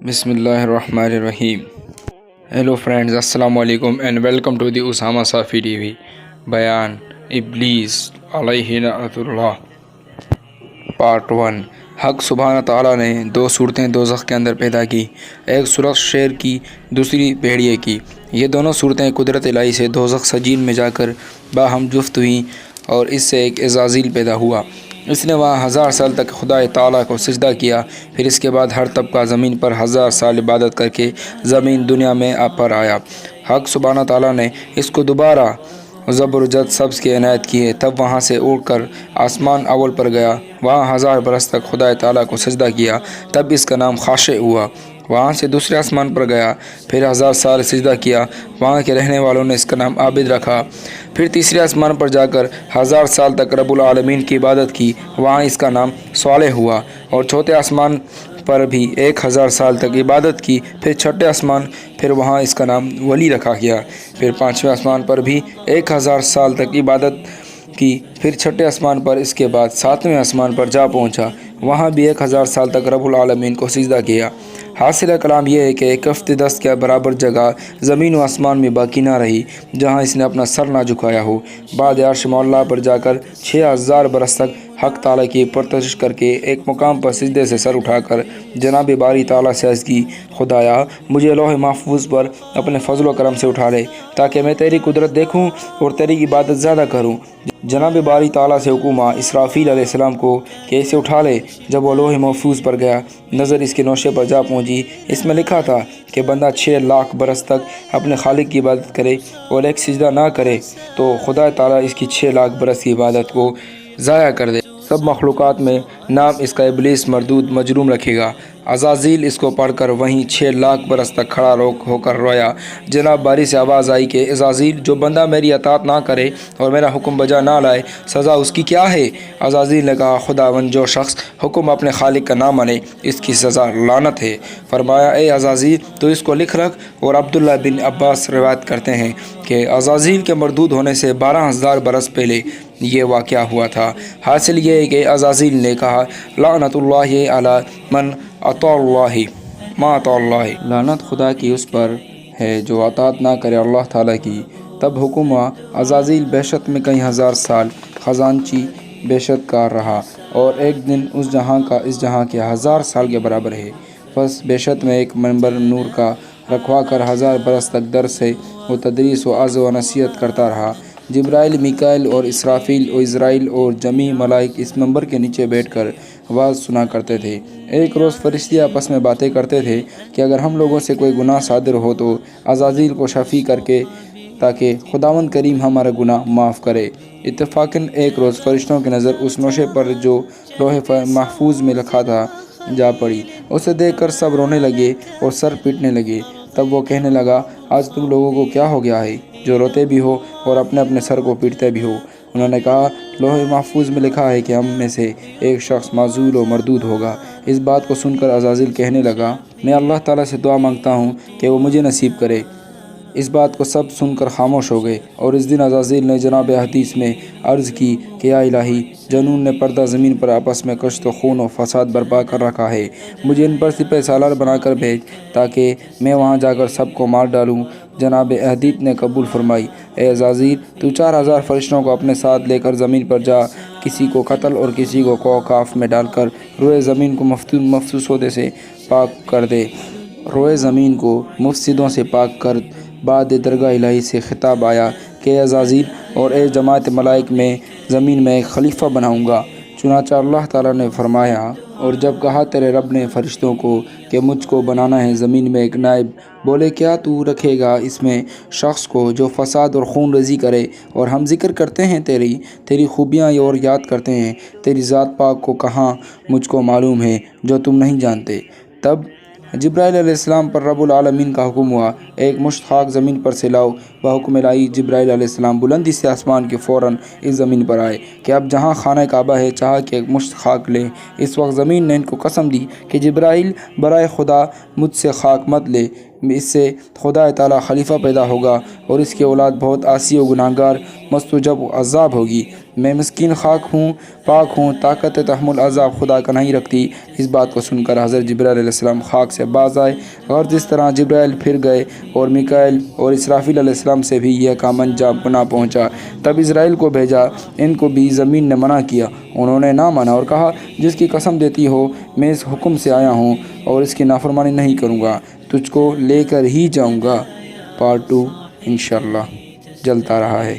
बिस्मिल्लाहिर्रहमानिर्रहीम। Hello friends, अस्सलाम वालेकुम and welcome to the Usama Safi TV. बयान इब्लीस अलैहि लअनतुल्लाह पार्ट 1। हक सुब्हान तआला ने दो सूरतें दोज़ख के अंदर पैदा की, एक सूरत शेर की, दूसरी भेड़िए की। ये दोनों सूरतें कुदरत इलाही से दोज़ख सजीन में जाकर बाहम जुफ्त हुई और इससे एक अज़ाज़ील पैदा हुआ। इसने वहाँ 1000 साल तक खुदा ताला को सजदा किया। फिर इसके बाद हर तबका ज़मीन पर 1000 साल इबादत करके ज़मीन दुनिया में पर आया। हक सुब्हान ताला ने इसको दोबारा ज़बरजद सब्ज़ के इनायत किए। तब वहाँ से उड़कर आसमान अव्वल पर गया, वहाँ 1000 बरस तक खुदा ताला को सजदा किया। तब इसका नाम खाशे हुआ। वहाँ से दूसरे आसमान पर गया, फिर 1000 साल सजदा किया, वहाँ के रहने वालों ने इसका नाम आबिद रखा। फिर तीसरे आसमान पर जाकर 1000 साल तक रब्बुल आलमीन की इबादत की, वहाँ इसका नाम सालेह हुआ। और चौथे आसमान पर भी 1000 साल तक इबादत की, फिर छठे आसमान, फिर वहाँ इसका नाम वली रखा गया। फिर पाँचवें आसमान पर भी 1000 साल तक इबादत की, फिर छठे आसमान पर, इसके बाद सातवें आसमान पर जा पहुँचा, वहाँ भी 1000 साल तक रब्बुल आलमीन को सजदा किया। हासिल कलाम यह है कि एक हफ्ते दस्त के बराबर जगह ज़मीन व आसमान में बाकी ना रही जहाँ इसने अपना सर ना झुकाया हो। बाद अर्श मौला पर जाकर 6000 बरस तक हक ताला की परतश करके एक मुकाम पर सिजदे से सर उठाकर जनाब बारी ताला से अर्ज़ की, खुदाया मुझे लौह महफूज पर अपने फजल व करम से उठा ले ताकि मैं तेरी कुदरत देखूं और तेरी इबादत ज़्यादा करूं। जनाब बारी ताला से हुक्म इसराफील अलैहिस्सलाम को कि इसे उठा ले। जब वो लौह महफूज पर गया, नज़र इसके नौशे पर जा पहुंची। इसमें लिखा था कि बंदा 6 लाख बरस तक अपने खालिक की इबादत करे और एक सिजदा ना करे तो खुदा ताला इसकी 6 लाख बरस की इबादत को ज़ाया कर दे। सब मखलूक़ात में नाम इसका इब्लीस मरदूद मजरूम रखेगा। अज़ाज़ील इसको पढ़कर वहीं 6 लाख बरस तक खड़ा होकर रोया। जनाब बारी से आवाज़ आई कि अज़ाज़ील, जो बंदा मेरी अतात ना करे और मेरा हुक्म बजा ना लाए, सज़ा उसकी क्या है? अज़ाज़ील ने कहा, खुदावन, जो शख्स हुक्म अपने खालिक का ना माने, इसकी सज़ा लानत है। फरमाया, ए अज़ाज़ील, तो इसको लिख रख। और अब्दुल्ला बिन अब्बास रिवायत करते हैं कि अज़ाज़ील के मरदूद होने से 12000 बरस पहले ये वाक़या हुआ था। हासिल ये है कि अज़ाज़ील ने कहा, लानतुल्लाहि अला मन अताल्लाहि मा अताल्लाहि, लानत खुदा की उस पर है जो अतात ना करे अल्लाह ताला की। तब हुक्म हुआ, अज़ाज़ील बेशत में कई 1000 साल खजानची बेशत कार रहा और एक दिन उस जहाँ का इस जहाँ के 1000 साल के बराबर है। बस बेशत में एक मंबर नूर का रखवा कर 1000 बरस तक दर से वो तदरीस व अज़ व नसीहत करता रहा। जिब्राइल, मिकाइल और इसराफील और इज़राइल और जमी मलाइक इस मंबर के नीचे बैठकर आवाज़ सुना करते थे। एक रोज़ फरिश्ते आपस में बातें करते थे कि अगर हम लोगों से कोई गुनाह सादिर हो तो अज़ाज़ील को शफ़ी करके ताकि खुदावंद करीम हमारा गुनाह माफ़ करे। इत्तफ़ाक़न एक रोज़ फरिश्तों की नज़र उस नौशे पर जो लौह महफूज में लिखा था जा पड़ी। उसे देखकर सब रोने लगे और सर पीटने लगे। तब वो कहने लगा, आज तुम लोगों को क्या हो गया है जो रोते भी हो और अपने अपने सर को पीटते भी हो? उन्होंने कहा, लौह महफूज में लिखा है कि हम में से एक शख्स माजूल व मरदूद होगा। इस बात को सुनकर अज़ाज़ील कहने लगा, मैं अल्लाह ताला से दुआ मांगता हूँ कि वो मुझे नसीब करे। इस बात को सब सुनकर खामोश हो गए। और इस दिन अज़ाज़ील ने जनाब हदीस में अर्ज़ की कि या इलाही, जनून ने पर्दा ज़मीन पर आपस में कश्त खून और फसाद बर्पा कर रखा है। मुझे इन पर सिपह सालार बनाकर भेज ताकि मैं वहाँ जाकर सबको मार डालूँ। जनाब हदीस ने कबूल फरमाई। ए अज़ाज़ील, तू 4000 फरिश्तों को अपने साथ लेकर ज़मीन पर जा, किसी को कत्ल और किसी को कौकाफ में डालकर रोए ज़मीन को मफसूसों से पाक कर दे। रोए ज़मीन को मुफसिदों से पाक कर। बाद दरगाह इलाही से खिताब आया कि अज़ाज़ील और ए जमात मलाइक में ज़मीन में एक खलीफा बनाऊँगा। चुनांचे अल्लाह ताला ने फरमाया, और जब कहा तेरे रब ने फरिश्तों को कि मुझको बनाना है ज़मीन में एक नायब, बोले क्या तू रखेगा इसमें शख्स को जो फसाद और खून रेज़ी करे? और हम ज़िक्र करते हैं तेरी खूबियाँ और याद करते हैं तेरी ज़ात पाक को, कहाँ मुझको मालूम है जो तुम नहीं जानते। तब जिब्राइल अलैहिस्सलाम पर रब्बुल आलमीन का हुक्म हुआ, एक मुश्त खाक ज़मीन पर से लाओ। वह हुक्म लाई। जिब्राइल अलैहिस्सलाम बुलंदी से आसमान के फ़ौरन इस ज़मीन पर आए कि अब जहाँ खाना काबा है चाहा कि एक मुश्त खाक लें। इस वक्त ज़मीन ने इनको कसम दी कि जिब्राइल, बराए खुदा मुझसे खाक मत ले, इससे खुदा ताला खलीफा पैदा होगा और इसकी औलाद बहुत आसी व गुनाहगार मस्तूजब अज़ाब होगी। میں مسکین خاک ہوں، پاک ہوں، طاقت تحمل عذاب خدا کا نہیں رکھتی۔ اس بات کو سن کر حضرت جبرائیل علیہ السلام خاک سے باز آئے، اور جس طرح جبرائیل پھر گئے اور میکائیل اور اسرافیل علیہ السلام سے بھی یہ کام انجام نہ پہنچا۔ تب اسرائیل کو بھیجا، ان کو بھی زمین نے منع کیا، انہوں نے نہ مانا اور کہا جس کی قسم دیتی ہو میں اس حکم سے آیا ہوں اور اس کی نافرمانی نہیں کروں گا، تجھ کو لے کر ہی جاؤں گا۔ پارٹ 2 انشاءاللہ چلتا رہا ہے۔